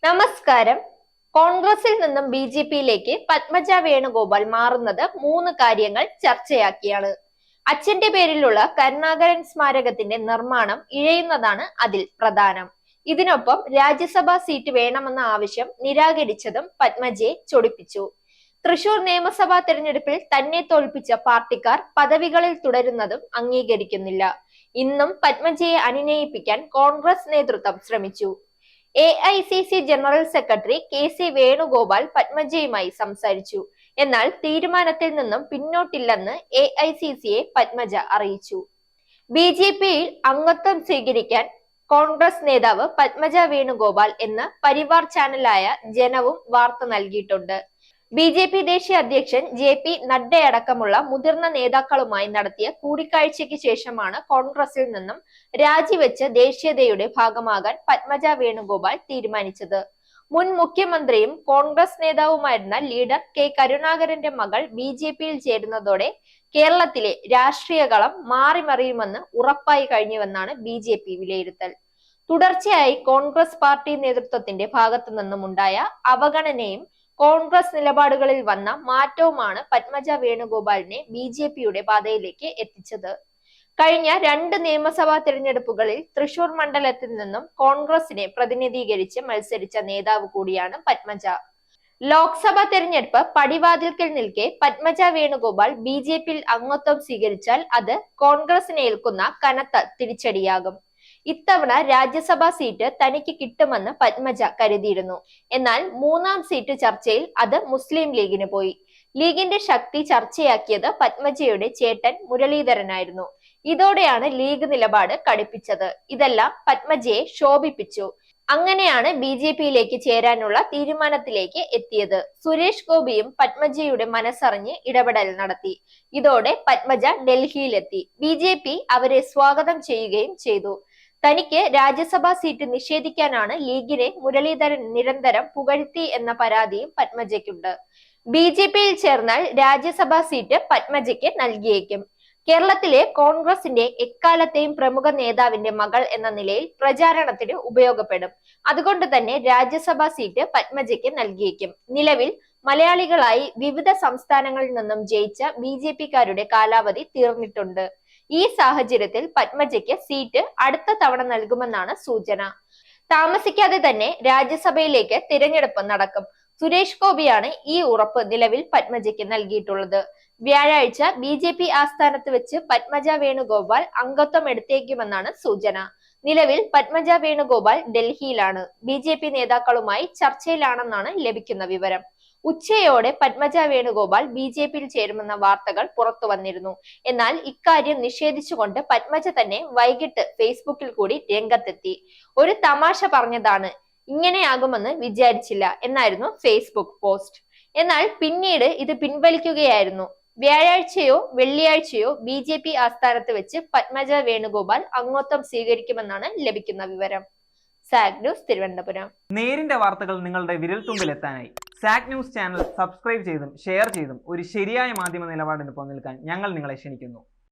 നമസ്കാരം. കോൺഗ്രസിൽ നിന്നും ബി.ജെ.പിയിലേക്ക് പത്മജ വേണുഗോപാൽ മാറുന്നത് മൂന്ന് കാര്യങ്ങൾ ചർച്ചയാക്കിയാണ്. അച്ഛന്റെ പേരിലുള്ള കരുണാകരൻ സ്മാരകത്തിന്റെ നിർമ്മാണം ഇഴയുന്നതാണ് അതിൽ പ്രധാനം. ഇതിനൊപ്പം രാജ്യസഭാ സീറ്റ് വേണമെന്ന ആവശ്യം നിരാകരിച്ചതും പത്മജയെ ചൊടിപ്പിച്ചു. തൃശൂർ നിയമസഭാ തെരഞ്ഞെടുപ്പിൽ തന്നെ തോൽപ്പിച്ച പാർട്ടിക്കാർ പദവികളിൽ തുടരുന്നതും അംഗീകരിക്കുന്നില്ല. ഇന്നും പത്മജയെ അനുനയിപ്പിക്കാൻ കോൺഗ്രസ് നേതൃത്വം ശ്രമിച്ചു. AICC general secretary KC. Venugopal പത്മജയുമായി സംസാരിച്ചു. എന്നാൽ തീരുമാനത്തിൽ നിന്നും പിന്നോട്ടില്ലെന്ന് എ.ഐ.സി.സിയെ പത്മജ അറിയിച്ചു. ബി.ജെ.പിയിൽ അംഗത്വം സ്വീകരിക്കാൻ കോൺഗ്രസ് നേതാവ് പത്മജ വേണുഗോപാൽ എന്ന് പരിവാർ ചാനലായ ജനവും വാർത്ത നൽകിയിട്ടുണ്ട്. ബി.ജെ.പി ദേശീയ അധ്യക്ഷൻ ജെ.പി. നഡ്ഡയടക്കമുള്ള മുതിർന്ന നേതാക്കളുമായി നടത്തിയ കൂടിക്കാഴ്ചയ്ക്ക് ശേഷമാണ് കോൺഗ്രസിൽ നിന്നും രാജിവെച്ച് ദേശീയതയുടെ ഭാഗമാകാൻ പത്മജ വേണുഗോപാൽ തീരുമാനിച്ചത്. മുൻ മുഖ്യമന്ത്രിയും കോൺഗ്രസ് നേതാവുമായിരുന്ന ലീഡർ കെ കരുണാകരന്റെ മകൾ ബി.ജെ.പിയിൽ ചേരുന്നതോടെ കേരളത്തിലെ രാഷ്ട്രീയ കളം മാറിമറിയുമെന്ന് ഉറപ്പായി കഴിഞ്ഞുവെന്നാണ് ബി.ജെ.പി വിലയിരുത്തൽ. തുടർച്ചയായി കോൺഗ്രസ് പാർട്ടി നേതൃത്വത്തിന്റെ ഭാഗത്തു നിന്നുമുണ്ടായ അവഗണനയും കോൺഗ്രസ് നിലപാടുകളിൽ വന്ന മാറ്റവുമാണ് പത്മജ വേണുഗോപാലിനെ ബി.ജെ.പിയുടെ പാതയിലേക്ക് എത്തിച്ചത്. കഴിഞ്ഞ 2 നിയമസഭാ തിരഞ്ഞെടുപ്പുകളിൽ തൃശൂർ മണ്ഡലത്തിൽ നിന്നും കോൺഗ്രസിനെ പ്രതിനിധീകരിച്ച് മത്സരിച്ച നേതാവ് കൂടിയാണ് പത്മജ. ലോക്സഭാ തെരഞ്ഞെടുപ്പ് പടിവാതിൽക്കൽ നിൽക്കെ പത്മജ വേണുഗോപാൽ ബി.ജെ.പിയിൽ അംഗത്വം സ്വീകരിച്ചാൽ അത് കോൺഗ്രസിന് ഏൽക്കുന്ന കനത്ത തിരിച്ചടിയാകും. ഇത്തവണ രാജ്യസഭാ സീറ്റ് തനിക്ക് കിട്ടുമെന്ന് പത്മജ കരുതിയിരുന്നു. എന്നാൽ 3ാം സീറ്റ് ചർച്ചയിൽ അത് മുസ്ലിം ലീഗിന് പോയി. ലീഗിന്റെ ശക്തി ചർച്ചയാക്കിയത് പത്മജയുടെ ചേട്ടൻ മുരളീധരനായിരുന്നു. ഇതോടെയാണ് ലീഗ് നിലപാട് കടുപ്പിച്ചത്. ഇതെല്ലാം പത്മജയെ ശോഭിപ്പിച്ചു. അങ്ങനെയാണ് ബി.ജെ.പിയിലേക്ക് ചേരാനുള്ള തീരുമാനത്തിലേക്ക് എത്തിയത്. സുരേഷ് ഗോപിയും പത്മജയുടെ മനസ്സറിഞ്ഞ് ഇടപെടൽ നടത്തി. ഇതോടെ പത്മജ ഡൽഹിയിലെത്തി. ബി.ജെ.പി അവരെ സ്വാഗതം ചെയ്യുകയും ചെയ്തു. തനിക്ക് രാജ്യസഭാ സീറ്റ് നിഷേധിക്കാനാണ് ലീഗിനെ മുരളീധരൻ നിരന്തരം പുകഴ്ത്തി എന്ന പരാതിയും പത്മജയ്ക്കുണ്ട്. ബി.ജെ.പിയിൽ ചേർന്നാൽ രാജ്യസഭാ സീറ്റ് പത്മജയ്ക്ക് നൽകിയേക്കും. കേരളത്തിലെ കോൺഗ്രസിന്റെ എക്കാലത്തെയും പ്രമുഖ നേതാവിന്റെ മകൾ എന്ന നിലയിൽ പ്രചാരണത്തിന് ഉപയോഗപ്പെടും. അതുകൊണ്ട് തന്നെ രാജ്യസഭാ സീറ്റ് പത്മജയ്ക്ക് നൽകിയേക്കും. നിലവിൽ മലയാളികളായി വിവിധ സംസ്ഥാനങ്ങളിൽ നിന്നും ജയിച്ച ബി.ജെ.പിക്കാരുടെ കാലാവധി തീർന്നിട്ടുണ്ട്. ഈ സാഹചര്യത്തിൽ പത്മജയ്ക്ക് സീറ്റ് അടുത്ത തവണ നൽകുമെന്നാണ് സൂചന. താമസിക്കാതെ തന്നെ രാജ്യസഭയിലേക്ക് തിരഞ്ഞെടുപ്പ് നടക്കും. സുരേഷ് ഗോപിയാണ് ഈ ഉറപ്പ് നിലവിൽ പത്മജയ്ക്ക് നൽകിയിട്ടുള്ളത്. വ്യാഴാഴ്ച ബി.ജെ.പി ആസ്ഥാനത്ത് വെച്ച് പത്മജ വേണുഗോപാൽ അംഗത്വം എടുത്തേക്കുമെന്നാണ് സൂചന. നിലവിൽ പത്മജ വേണുഗോപാൽ ഡൽഹിയിലാണ്. ബി.ജെ.പി നേതാക്കളുമായി ചർച്ചയിലാണെന്നാണ് ലഭിക്കുന്ന വിവരം. ഉച്ചയോടെ പത്മജ വേണുഗോപാൽ ബി.ജെ.പിയിൽ ചേരുമെന്ന വാർത്തകൾ പുറത്തു വന്നിരുന്നു. എന്നാൽ ഇക്കാര്യം നിഷേധിച്ചുകൊണ്ട് പത്മജ തന്നെ വൈകിട്ട് ഫേസ്ബുക്കിൽ കൂടി രംഗത്തെത്തി. ഒരു തമാശ പറഞ്ഞതാണ്, ഇങ്ങനെയാകുമെന്ന് വിചാരിച്ചില്ല എന്നായിരുന്നു ഫേസ്ബുക്ക് പോസ്റ്റ്. എന്നാൽ പിന്നീട് ഇത് പിൻവലിക്കുകയായിരുന്നു. വ്യാഴാഴ്ചയോ വെള്ളിയാഴ്ചയോ ബി.ജെ.പി ആസ്ഥാനത്ത് വെച്ച് പത്മജ വേണുഗോപാൽ അംഗത്വം സ്വീകരിക്കുമെന്നാണ് ലഭിക്കുന്ന വിവരം. Zag news, Thiruvananthapuram. നേരിന്റെ വാർത്തകൾ നിങ്ങളുടെ വിരൽത്തുമ്പിലെത്താനായി സാഗ് ന്യൂസ് ചാനൽ സബ്സ്ക്രൈബ് ചെയ്തും ഷെയർ ചെയ്തും ഒരു ശരിയായ മാധ്യമ നിലപാടിന് നിൽക്കാൻ ഞങ്ങൾ നിങ്ങളെ ക്ഷണിക്കുന്നു.